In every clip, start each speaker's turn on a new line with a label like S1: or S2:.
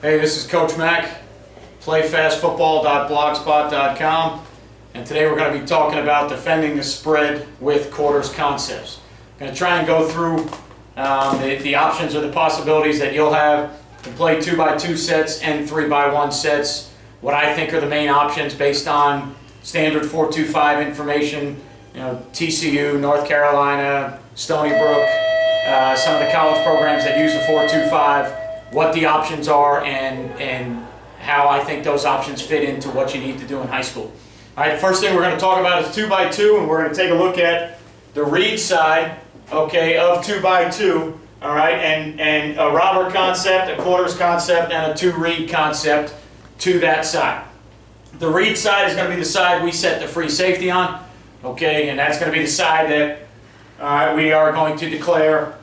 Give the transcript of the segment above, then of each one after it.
S1: Hey, this is Coach Mac, playfastfootball.blogspot.com, and today we're going to be talking about defending the spread with quarters concepts. I'm going to try and go through the options or the possibilities that you'll have to play 2x2 sets and 3x1 sets, what I think are the main options based on standard 4-2-5 information, TCU, North Carolina, Stony Brook, some of the college programs that use the 4-2-5, what the options are and how I think those options fit into what you need to do in high school. All right, the first thing we're going to talk about is 2x2, and we're going to take a look at the read side, okay, of 2x2, all right, and a robber concept, a quarters concept, and a 2-read concept to that side. The read side is going to be the side we set the free safety on, okay, and that's going to be the side that we are going to declare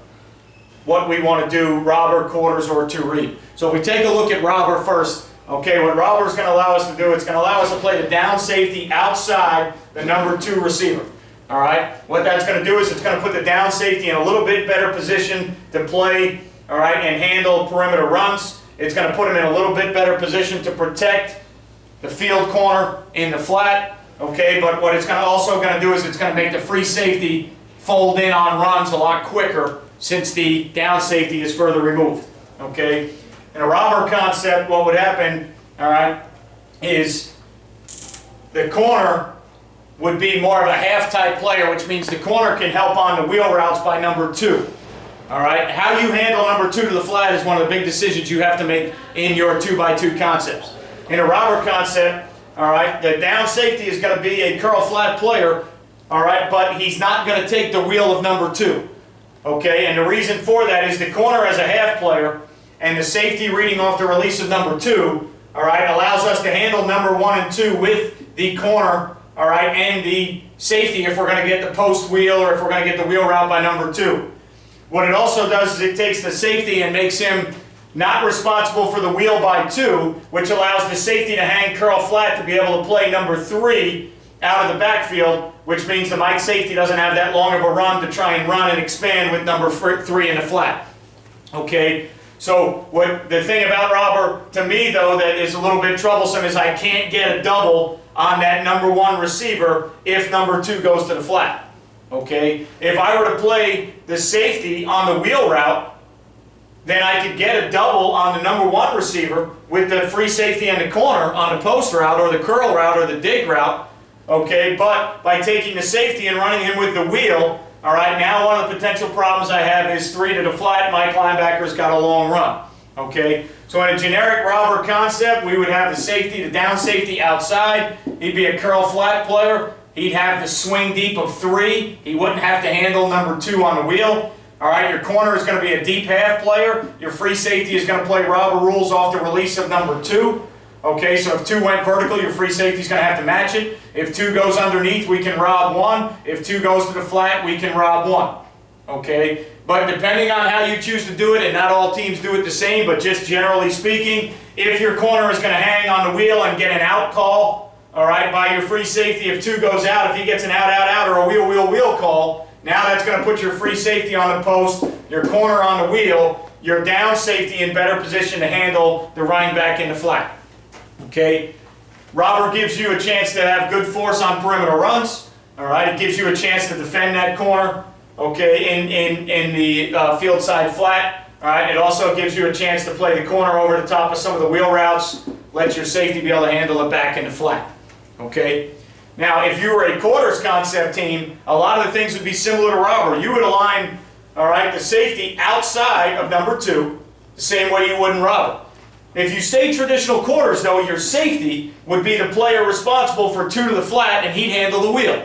S1: what we want to do, robber, quarters, or 2-read. So if we take a look at robber first, okay, what robber is going to allow us to do, it's going to allow us to play the down safety outside the number 2 receiver. All right, what that's going to do is it's going to put the down safety in a little bit better position to play, all right, and handle perimeter runs. It's going to put him in a little bit better position to protect the field corner in the flat, okay, but what it's also going to do is it's going to make the free safety fold in on runs a lot quicker since the down safety is further removed, okay? In a robber concept, what would happen, all right, is the corner would be more of a half-type player, which means the corner can help on the wheel routes by number 2, all right? How you handle number 2 to the flat is one of the big decisions you have to make in your 2x2 concepts. In a robber concept, all right, the down safety is going to be a curl flat player, all right, but he's not going to take the wheel of number 2. Okay, and the reason for that is the corner as a half player and the safety reading off the release of number 2, all right, allows us to handle number 1 and 2 with the corner, all right, and the safety if we're going to get the post wheel or if we're going to get the wheel route by number 2. What it also does is it takes the safety and makes him not responsible for the wheel by 2, which allows the safety to hang curl flat to be able to play number 3 out of the backfield, which means the Mike safety doesn't have that long of a run to try and run and expand with number 3 in the flat. Okay, so what the thing about robber to me though that is a little bit troublesome is I can't get a double on that number 1 receiver if number 2 goes to the flat. Okay, if I were to play the safety on the wheel route, then I could get a double on the number 1 receiver with the free safety in the corner on the post route or the curl route or the dig route. Okay, but by taking the safety and running him with the wheel, all right, now one of the potential problems I have is 3 to the flat, Mike linebacker's got a long run. Okay, so in a generic robber concept, we would have the safety, the down safety outside. He'd be a curl flat player. He'd have the swing deep of 3. He wouldn't have to handle number 2 on the wheel. All right, your corner is going to be a deep half player. Your free safety is going to play robber rules off the release of number 2. Okay, so if 2 went vertical, your free safety is going to have to match it. If 2 goes underneath, we can rob 1. If 2 goes to the flat, we can rob 1. Okay, but depending on how you choose to do it, and not all teams do it the same, but just generally speaking, if your corner is going to hang on the wheel and get an out call, all right, by your free safety, if 2 goes out, if he gets an out, out, out, or a wheel, wheel, wheel call, now that's going to put your free safety on the post, your corner on the wheel, your down safety in better position to handle the running back in the flat. Okay, robber gives you a chance to have good force on perimeter runs. All right, it gives you a chance to defend that corner. Okay, in the field side flat. All right, it also gives you a chance to play the corner over the top of some of the wheel routes. Let your safety be able to handle it back in the flat. Okay, now if you were a quarters concept team, a lot of the things would be similar to robber. You would align, all right, the safety outside of number 2, the same way you would in robber. If you stay traditional quarters, though, your safety would be the player responsible for 2 to the flat, and he'd handle the wheel.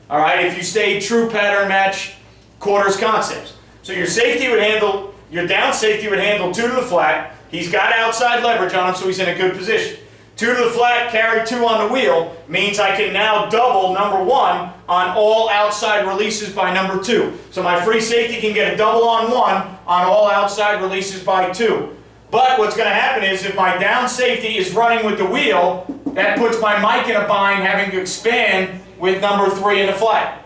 S1: All right, if you stayed true pattern match quarters concepts. So your safety would handle, your down safety would handle 2 to the flat. He's got outside leverage on him, so he's in a good position. 2 to the flat, carry 2 on the wheel, means I can now double number 1 on all outside releases by number 2. So my free safety can get a double on 1 on all outside releases by 2. But what's going to happen is if my down safety is running with the wheel, that puts my Mike in a bind having to expand with number 3 in the flat.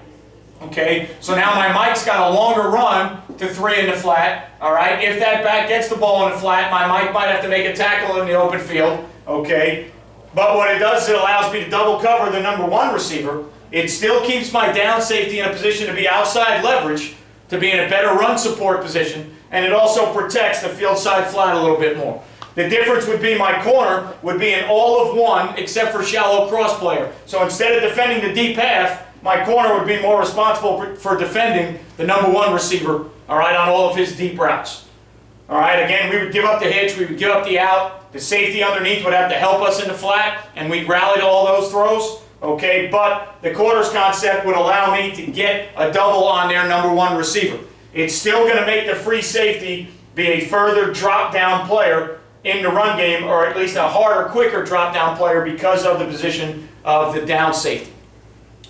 S1: Okay, so now my Mike's got a longer run to 3 in the flat. All right, if that back gets the ball in the flat, my Mike might have to make a tackle in the open field. Okay, but what it does is it allows me to double cover the number 1 receiver. It still keeps my down safety in a position to be outside leverage, to be in a better run support position, and it also protects the field side flat a little bit more. The difference would be my corner would be an all of 1 except for shallow cross player. So instead of defending the deep half, my corner would be more responsible for defending the number 1 receiver, all right, on all of his deep routes. All right, again, we would give up the hitch, we would give up the out, the safety underneath would have to help us in the flat, and we'd rally to all those throws, okay, but the quarters concept would allow me to get a double on their number 1 receiver. It's still going to make the free safety be a further drop-down player in the run game, or at least a harder, quicker drop-down player because of the position of the down safety.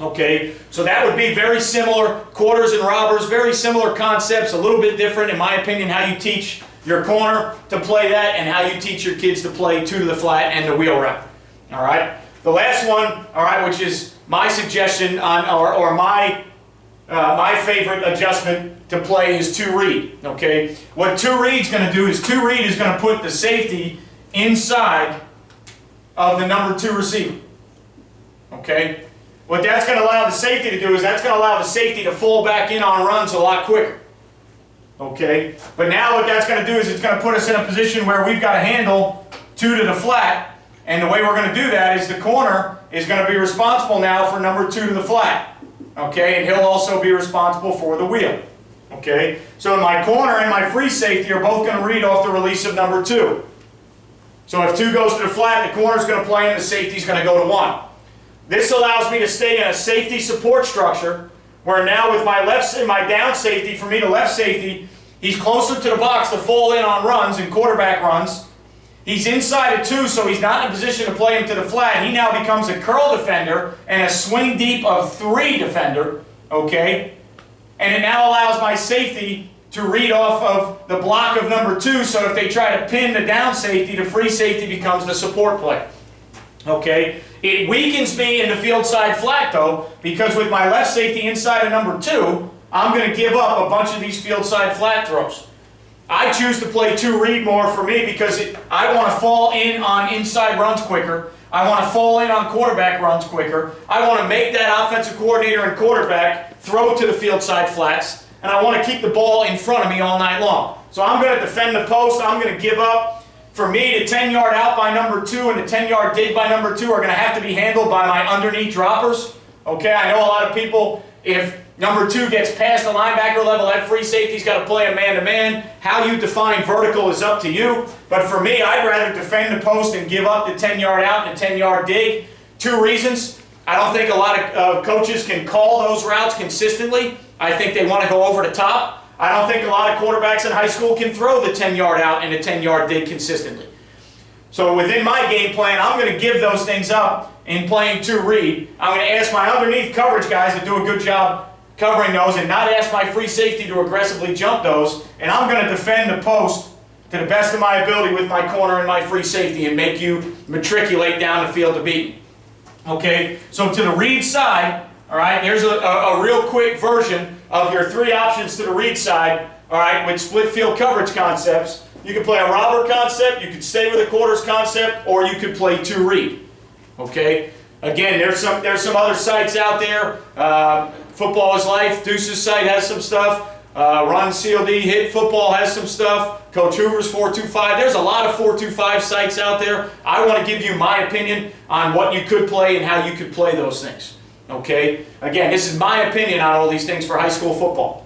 S1: Okay, so that would be very similar, quarters and robbers, very similar concepts, a little bit different in my opinion how you teach your corner to play that and how you teach your kids to play 2 to the flat and the wheel route. All right, the last one, all right, which is my suggestion on, or my favorite adjustment to play is 2 read. Okay, what 2 read's going to do is 2 read is going to put the safety inside of the number 2 receiver. Okay. What that's going to allow the safety to do is that's going to allow the safety to fall back in on runs a lot quicker. Okay? But now what that's going to do is it's going to put us in a position where we've got to handle 2 to the flat. And the way we're going to do that is the corner is going to be responsible now for number 2 to the flat. Okay? And he'll also be responsible for the wheel. Okay? So my corner and my free safety are both going to read off the release of number 2. So if 2 goes to the flat, the corner's going to play and the safety's going to go to 1. This allows me to stay in a safety support structure where now with my my down safety, for me to left safety, he's closer to the box to fall in on runs and quarterback runs. He's inside of 2, so he's not in a position to play him to the flat. He now becomes a curl defender and a swing deep of 3 defender, okay? And it now allows my safety to read off of the block of number 2, so if they try to pin the down safety, the free safety becomes the support player. Okay? It weakens me in the field side flat though, because with my left safety inside of number 2, I'm going to give up a bunch of these field side flat throws. I choose to play 2 read more for me because I want to fall in on inside runs quicker. I want to fall in on quarterback runs quicker. I want to make that offensive coordinator and quarterback throw to the field side flats, and I want to keep the ball in front of me all night long. So I'm going to defend the post. I'm going to give up. For me, the 10-yard out by number 2 and the 10-yard dig by number 2 are going to have to be handled by my underneath droppers. Okay, I know a lot of people, if number 2 gets past the linebacker level, that free safety's got to play a man-to-man. How you define vertical is up to you. But for me, I'd rather defend the post and give up the 10-yard out and the 10-yard dig. 2 reasons. I don't think a lot of coaches can call those routes consistently. I think they want to go over the top. I don't think a lot of quarterbacks in high school can throw the 10-yard out and the 10-yard dig consistently. So within my game plan, I'm going to give those things up in playing 2 read. I'm going to ask my underneath coverage guys to do a good job covering those and not ask my free safety to aggressively jump those. And I'm going to defend the post to the best of my ability with my corner and my free safety and make you matriculate down the field to beat me. Okay, so to the read side, all right, there's a real quick version of your 3 options to the read side, all right, with split field coverage concepts. You can play a robber concept, you could stay with a quarters concept, or you could play 2 read. Okay? Again, there's some other sites out there. Football is Life, Deuce's site has some stuff. Run CLD Hit Football has some stuff. Coach Hoover's 425. There's a lot of 425 sites out there. I want to give you my opinion on what you could play and how you could play those things. Okay? Again, this is my opinion on all these things for high school football.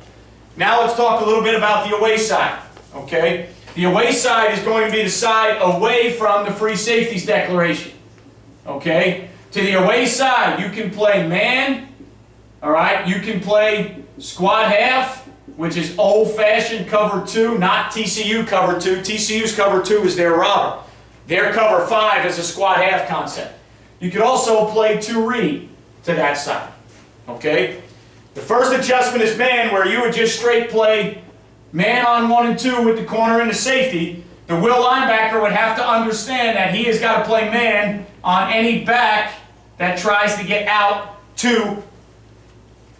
S1: Now let's talk a little bit about the away side. Okay? The away side is going to be the side away from the free safeties declaration. Okay? To the away side, you can play man. All right? You can play squat half, which is old-fashioned cover 2, not TCU cover 2. TCU's cover 2 is their robber. Their cover 5 is a squat half concept. You could also play 2 read to that side. Okay? The first adjustment is man, where you would just straight play man on 1 and 2 with the corner and the safety. The will linebacker would have to understand that he has got to play man on any back that tries to get out to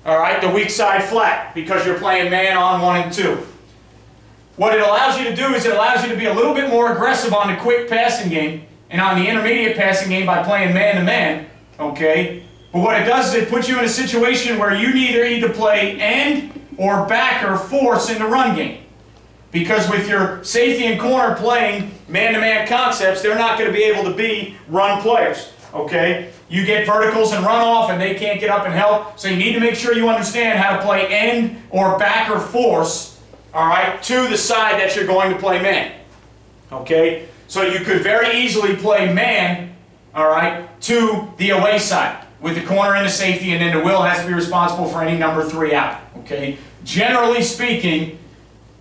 S1: all right, the weak side flat because you're playing man on 1 and 2. What it allows you to do is it allows you to be a little bit more aggressive on the quick passing game and on the intermediate passing game by playing man-to-man, okay? But what it does is it puts you in a situation where you either play end or back or force in the run game. Because with your safety and corner playing man-to-man concepts, they're not going to be able to be run players, okay? You get verticals and run off and they can't get up and help, so you need to make sure you understand how to play end or back or force, all right, to the side that you're going to play man, okay? So you could very easily play man, all right, to the away side with the corner and the safety, and then the will has to be responsible for any number 3 out, okay? Generally speaking,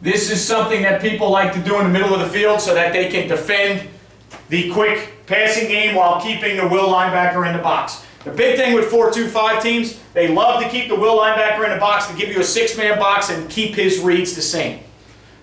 S1: this is something that people like to do in the middle of the field so that they can defend the quick passing game while keeping the will linebacker in the box. The big thing with 4-2-5 teams, they love to keep the will linebacker in the box to give you a 6-man box and keep his reads the same.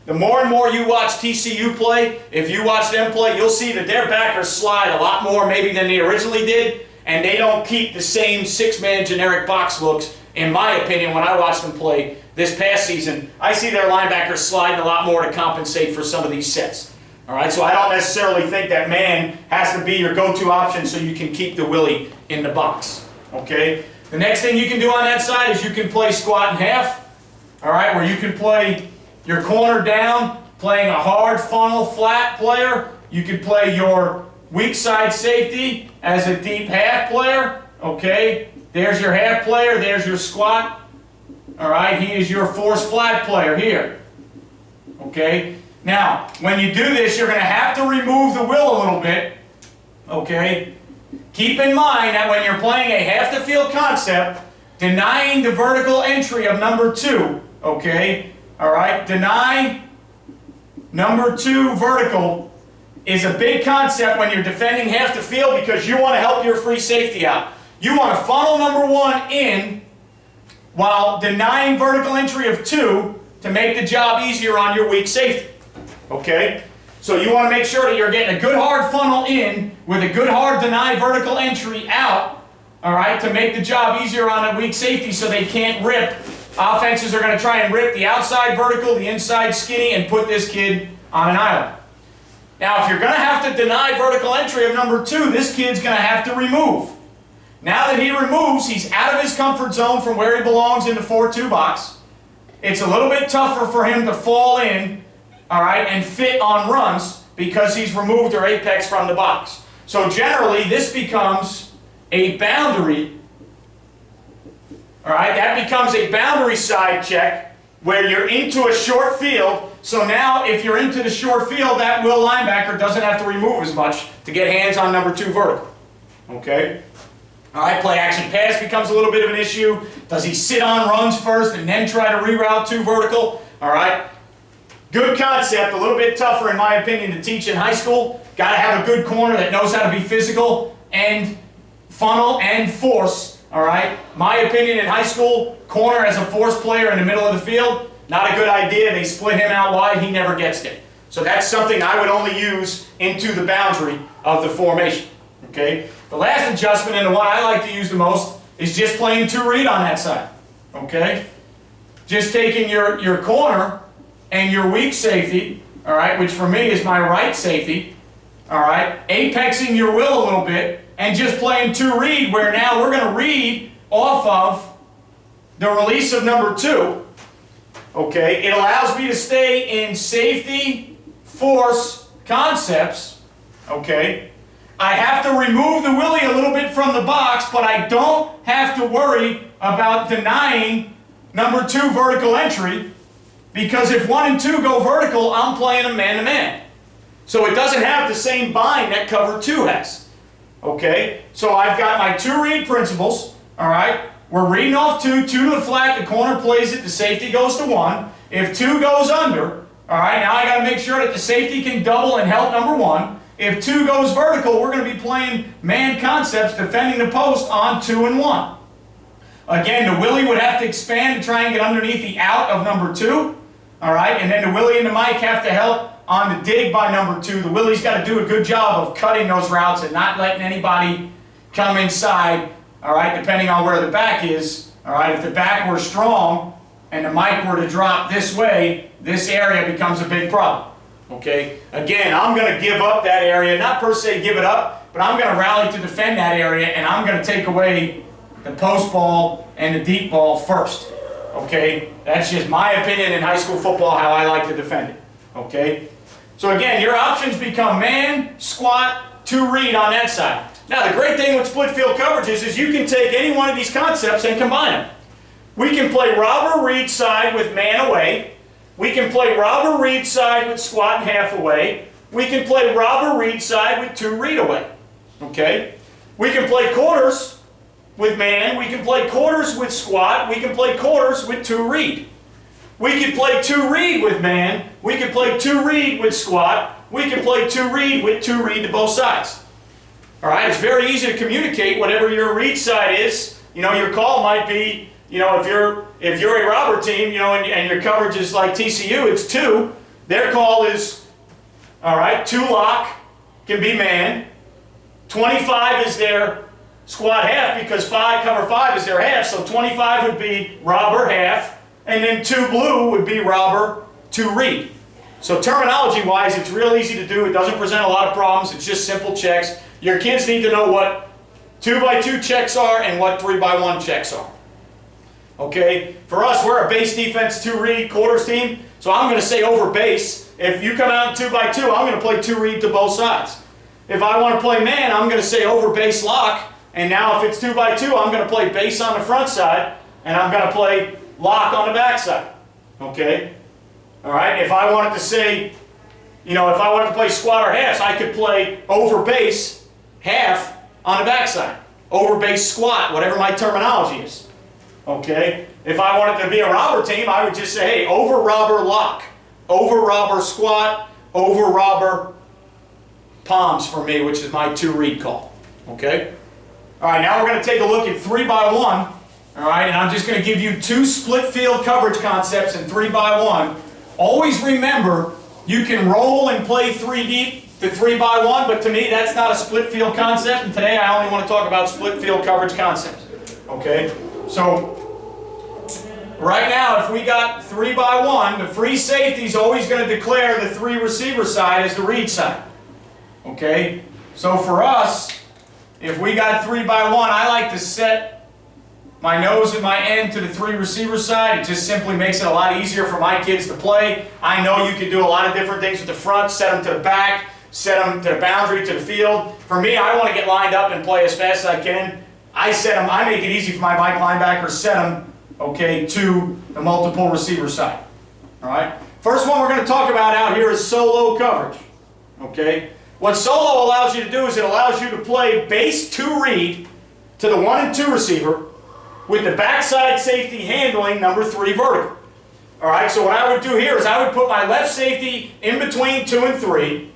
S1: The more and more you watch TCU play, if you watch them play, you'll see that their backers slide a lot more maybe than they originally did, and they don't keep the same 6-man generic box looks. In my opinion, when I watch them play this past season, I see their linebackers sliding a lot more to compensate for some of these sets. All right, so I don't necessarily think that man has to be your go-to option so you can keep the willie in the box. Okay? The next thing you can do on that side is you can play squat and half. All right, where you can play your corner down, playing a hard funnel flat player. You can play your weak side safety as a deep half player. Okay? There's your half player, there's your squat. All right, he is your force flat player here. Okay? Now, when you do this, you're going to have to remove the will a little bit. Okay? Keep in mind that when you're playing a half the field concept, denying the vertical entry of number 2, okay? All right? Deny number 2 vertical is a big concept when you're defending half the field because you want to help your free safety out. You want to funnel number 1 in while denying vertical entry of 2 to make the job easier on your weak safety. Okay? So you want to make sure that you're getting a good hard funnel in with a good hard deny vertical entry out, all right, to make the job easier on a weak safety so they can't rip. Offenses are going to try and rip the outside vertical, the inside skinny, and put this kid on an island. Now, if you're going to have to deny vertical entry of number 2, this kid's going to have to remove. Now that he removes, he's out of his comfort zone from where he belongs in the 4-2 box. It's a little bit tougher for him to fall in, all right, and fit on runs because he's removed their apex from the box. So generally, this becomes a boundary, all right, that becomes a boundary side check where you're into a short field. So now if you're into the short field, that will linebacker doesn't have to remove as much to get hands on number 2 vertical. Okay? All right, play action pass becomes a little bit of an issue. Does he sit on runs first and then try to reroute 2 vertical? All right. Good concept, a little bit tougher in my opinion to teach in high school. Got to have a good corner that knows how to be physical and funnel and force. All right. My opinion in high school, corner as a force player in the middle of the field, not a good idea. They split him out wide. He never gets it. So that's something I would only use into the boundary of the formation. Okay. The last adjustment, and the one I like to use the most, is just playing 2 read on that side. Okay. Just taking your corner and your weak safety, all right, which for me is my right safety, all right, apexing your will a little bit, and just playing 2 read, where now we're going to read off of the release of number 2. Okay, it allows me to stay in safety, force concepts. Okay, I have to remove the willie a little bit from the box, but I don't have to worry about denying number 2 vertical entry. Because if 1 and 2 go vertical, I'm playing them man-to-man. So it doesn't have the same bind that cover 2 has. Okay? So I've got my 2 read principles. All right? We're reading off 2 to the flat, the corner plays it, the safety goes to 1. If 2 goes under, all right, now I got to make sure that the safety can double and help number 1. If 2 goes vertical, we're going to be playing man concepts, defending the post on 2 and 1. Again, the willie would have to expand to try and get underneath the out of number 2. All right, and then the willie and the Mike have to help on the dig by number 2. The willie's got to do a good job of cutting those routes and not letting anybody come inside, all right, depending on where the back is, All right, if the back were strong and the mic were to drop this way, this area becomes a big problem. Okay, again, I'm going to give up that area, not per se give it up, but I'm going to rally to defend that area, and I'm going to take away the post ball and the deep ball first. Okay, that's just my opinion in high school football, how I like to defend it. Okay, so again, your options become man, squat, two read on that side. Now, the great thing with split field coverages is you can take any one of these concepts and combine them. We can play robber read side with man away. We can play robber read side with squat and half away. We can play robber read side with two read away. Okay? We can play quarters with man. We can play quarters with squat. We can play quarters with two read. We can play two read with man. We can play two read with squat. We can play two read with two read to both sides. All right? It's very easy to communicate whatever your read side is. You know, your call might be, you know, if you're a robber team, you know, and your coverage is like TCU, it's two. Their call is, all right, two lock can be man. 25 is their squat half because cover 5 is their half. So 25 would be robber half, and then two blue would be robber two read. So terminology-wise, it's real easy to do. It doesn't present a lot of problems. It's just simple checks. Your kids need to know what 2x2 checks are and what 3x1 checks are. Okay, for us, we're a base defense, two read quarters team, so I'm going to say over base. If you come out in 2x2, I'm going to play two read to both sides. If I want to play man, I'm going to say over base lock, and now if it's 2x2, I'm going to play base on the front side, and I'm going to play lock on the back side. Okay, all right. If I wanted to say, you know, if I wanted to play squat or halves, I could play over base half on the back side, over base squat, whatever my terminology is. Okay, if I wanted to be a robber team, I would just say, hey, over robber lock, over robber squat, over robber palms for me, which is my two read call. Okay, all right, now we're going to take a look at 3x1. All right, and I'm just going to give you two split field coverage concepts in 3x1. Always remember, you can roll and play 3 deep to 3x1, but to me, that's not a split field concept, and today I only want to talk about split field coverage concepts. Okay. So, right now, if we got 3x1, the free safety is always going to declare the 3 receiver side as the read side. Okay? So for us, if we got 3x1, I like to set my nose and my end to the 3 receiver side. It just simply makes it a lot easier for my kids to play. I know you can do a lot of different things with the front, set them to the back, set them to the boundary, to the field. For me, I want to get lined up and play as fast as I can. I set them, I make it easy for my Mike linebackers, set them, okay, to the multiple receiver side. All right? First one we're going to talk about out here is solo coverage. Okay? What solo allows you to do is it allows you to play base 2 read to the 1 and 2 receiver with the backside safety handling number 3 vertical. All right? So what I would do here is I would put my left safety in between 2 and 3.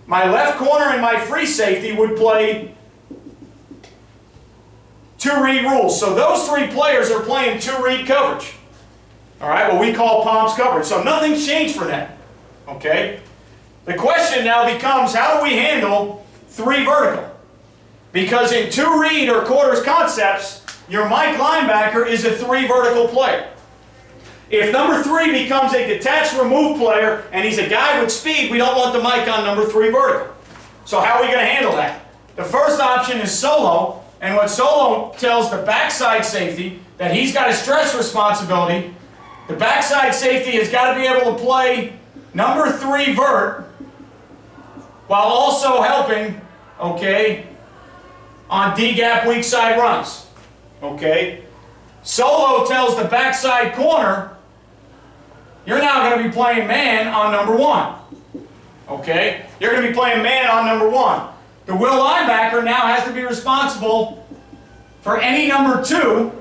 S1: My left corner and my free safety would play 2 read rules. So those 3 players are playing 2 read coverage. All right, what we call palms coverage. So nothing's changed for them. Okay? The question now becomes, how do we handle 3 vertical? Because in 2 read or quarters concepts, your Mike linebacker is a 3 vertical player. If number 3 becomes a detached remove player and he's a guy with speed, we don't want the Mike on number 3 vertical. So how are we going to handle that? The first option is solo. And what solo tells the backside safety that he's got a stress responsibility. The backside safety has got to be able to play number 3 vert while also helping, okay, on D-gap weak side runs. Okay? Solo tells the backside corner, you're now going to be playing man on number 1. Okay? You're going to be playing man on number 1. The will linebacker now has to be responsible for any number 2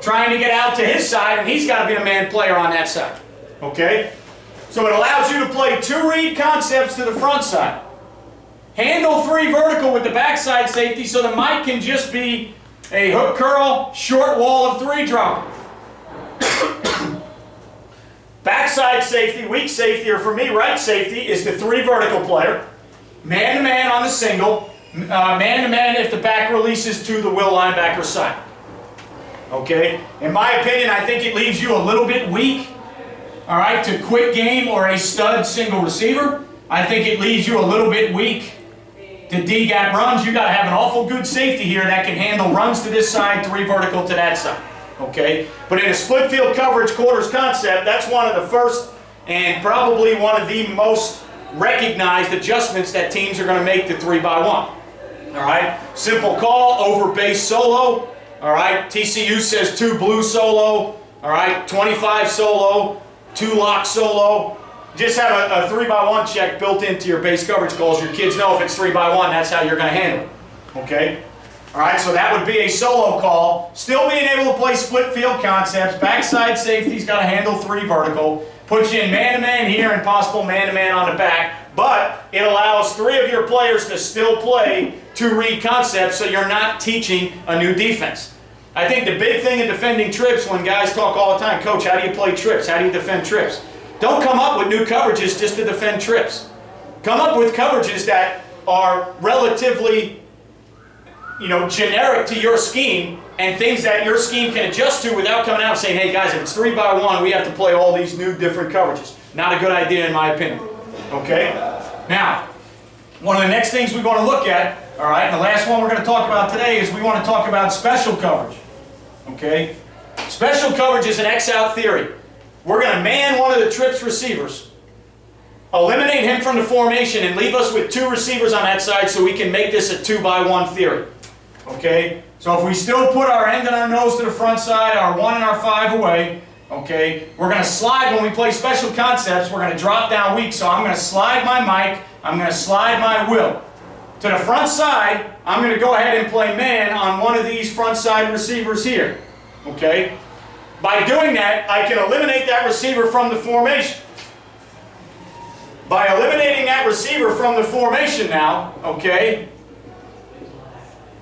S1: trying to get out to his side, and he's got to be the man player on that side. Okay? So it allows you to play 2 read concepts to the front side. Handle 3 vertical with the backside safety so the Mike can just be a hook curl, short wall of 3 drop. Backside safety, weak safety, or for me, right safety, is the 3 vertical player. Man-to-man on the single, man-to-man if the back releases to the will linebacker side. Okay? In my opinion, I think it leaves you a little bit weak, all right, to quick game or a stud single receiver. I think it leaves you a little bit weak to D-gap runs. You got to have an awful good safety here that can handle runs to this side, 3 vertical to that side. Okay? But in a split field coverage quarters concept, that's one of the first and probably one of the most recognized adjustments that teams are going to make to 3 by 1. All right? Simple call, over base solo. All right? TCU says 2 blue solo. All right? 25 solo, 2 lock solo. Just have a 3 by 1 check built into your base coverage calls. Your kids know if it's 3 by 1, that's how you're going to handle it. Okay? All right, so that would be a solo call. Still being able to play split field concepts. Backside safety's got to handle 3 vertical. Put you in man-to-man here and possible man-to-man on the back. But it allows 3 of your players to still play 2 read concepts, so you're not teaching a new defense. I think the big thing in defending trips, when guys talk all the time, Coach, how do you play trips? How do you defend trips? Don't come up with new coverages just to defend trips. Come up with coverages that are relatively, generic to your scheme and things that your scheme can adjust to without coming out and saying, hey guys, if it's 3 by 1, we have to play all these new different coverages. Not a good idea in my opinion. Okay? Now, one of the next things we want to look at, all right, and the last one we're going to talk about today is we want to talk about special coverage. Okay? Special coverage is an X-out theory. We're going to man one of the trips receivers, eliminate him from the formation, and leave us with 2 receivers on that side so we can make this a 2 by 1 theory. Okay? So if we still put our end and our nose to the front side, our 1 and our 5 away, okay, we're going to slide when we play special concepts. We're going to drop down weak. So I'm going to slide my Mike. I'm going to slide my Will. To the front side, I'm going to go ahead and play man on one of these front side receivers here. Okay? By doing that, I can eliminate that receiver from the formation. By eliminating that receiver from the formation now, okay,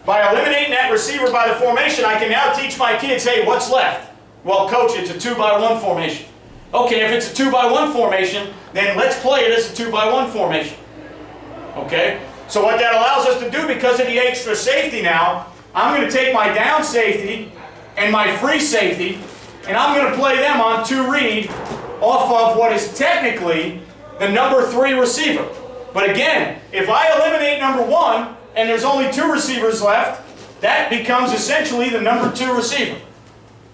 S1: by eliminating that receiver by the formation, I can now teach my kids, hey, what's left? Well, coach, it's a 2 by 1 formation. Okay, if it's a 2 by 1 formation, then let's play it as a 2 by 1 formation. Okay? So what that allows us to do, because of the extra safety now, I'm going to take my down safety and my free safety, and I'm going to play them on 2 read off of what is technically the number 3 receiver. But again, if I eliminate number 1 and there's only 2 receivers left, that becomes essentially the number 2 receiver.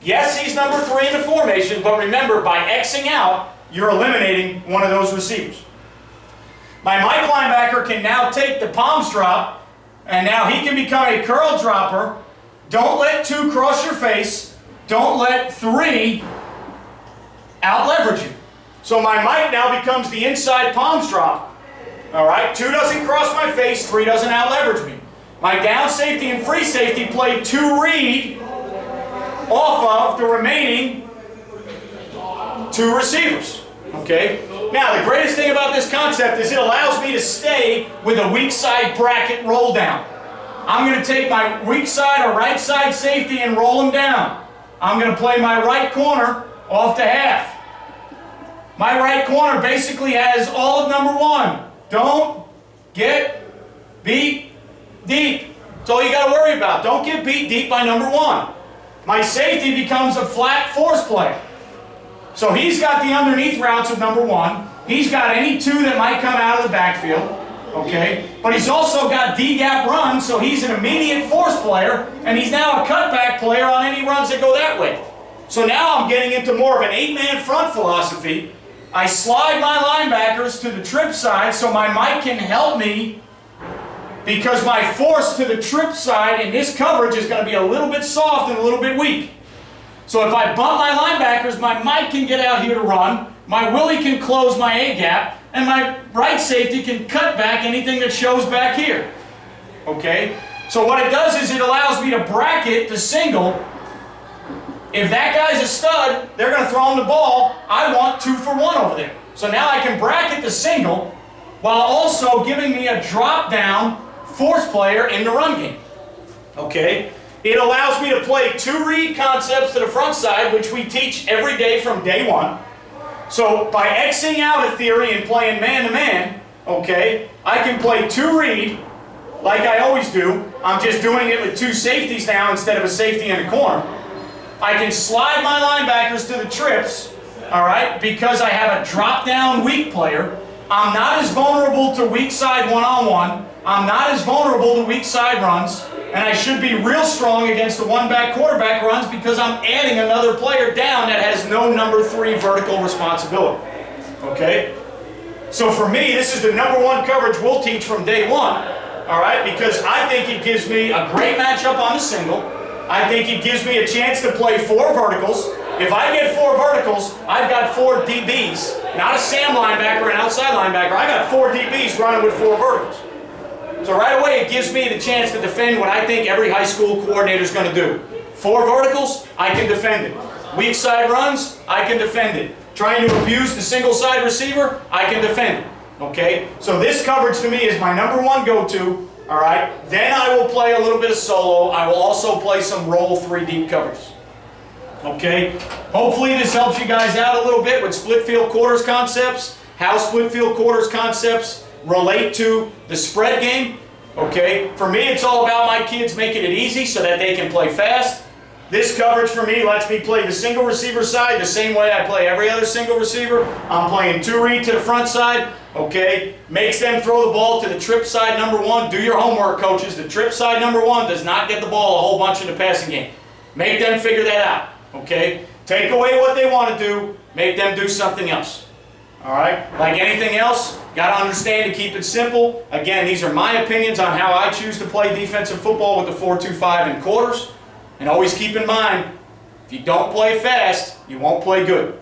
S1: Yes, he's number 3 in the formation, but remember, by Xing out, you're eliminating one of those receivers. My Mike linebacker can now take the palms drop, and now he can become a curl dropper. Don't let 2 cross your face. Don't let 3 out-leverage you. So my Mike now becomes the inside palms drop. All right, 2 doesn't cross my face, 3 doesn't out-leverage me. My down safety and free safety play 2 read off of the remaining 2 receivers. Okay? Now, the greatest thing about this concept is it allows me to stay with a weak side bracket roll down. I'm going to take my weak side or right side safety and roll them down. I'm going to play my right corner off to half. My right corner basically has all of number 1. Don't get beat deep. That's all you got to worry about. Don't get beat deep by number 1. My safety becomes a flat force player. So he's got the underneath routes of number 1. He's got any 2 that might come out of the backfield. Okay? But he's also got D-gap runs, so he's an immediate force player, and he's now a cutback player on any runs that go that way. So now I'm getting into more of an 8-man front philosophy. I slide my linebackers to the trip side so my Mike can help me, because my force to the trip side in this coverage is going to be a little bit soft and a little bit weak. So if I bump my linebackers, my Mike can get out here to run, my Willie can close my A-gap, and my right safety can cut back anything that shows back here. Okay? So what it does is it allows me to bracket the single. If that guy's a stud, they're going to throw him the ball. I want 2 for 1 over there. So now I can bracket the single while also giving me a drop-down force player in the run game. Okay? It allows me to play 2 read concepts to the front side, which we teach every day from day 1. So by Xing out a theory and playing man-to-man, okay, I can play 2 read like I always do. I'm just doing it with 2 safeties now instead of a safety and a corner. I can slide my linebackers to the trips, all right, because I have a drop-down weak player. I'm not as vulnerable to weak side one-on-one. I'm not as vulnerable to weak side runs. And I should be real strong against the one-back quarterback runs because I'm adding another player down that has no number 3 vertical responsibility. Okay? So for me, this is the number 1 coverage we'll teach from day 1. All right? Because I think it gives me a great matchup on the single. I think it gives me a chance to play 4 verticals. If I get 4 verticals, I've got 4 DBs. Not a Sam linebacker, an outside linebacker. I got 4 DBs running with 4 verticals. So right away, it gives me the chance to defend what I think every high school coordinator is going to do. 4 verticals, I can defend it. Weak side runs, I can defend it. Trying to abuse the single side receiver, I can defend it. Okay? So this coverage to me is my number 1 go-to. All right? Then I will play a little bit of solo. I will also play some roll 3 deep covers. Okay? Hopefully this helps you guys out a little bit with split field quarters concepts, how split field quarters concepts relate to the spread game. Okay, for me it's all about my kids making it easy so that they can play fast. This coverage for me lets me play the single receiver side the same way I play every other single receiver. I'm playing 2 read to the front side. Okay, makes them throw the ball to the trip side number 1. Do your homework, coaches. The trip side number 1 does not get the ball a whole bunch in the passing game. Make them figure that out. Okay, take away what they want to do, make them do something else. All right? Like anything else, got to understand to keep it simple. Again, these are my opinions on how I choose to play defensive football with the 4-2-5 and quarters. And always keep in mind, if you don't play fast, you won't play good.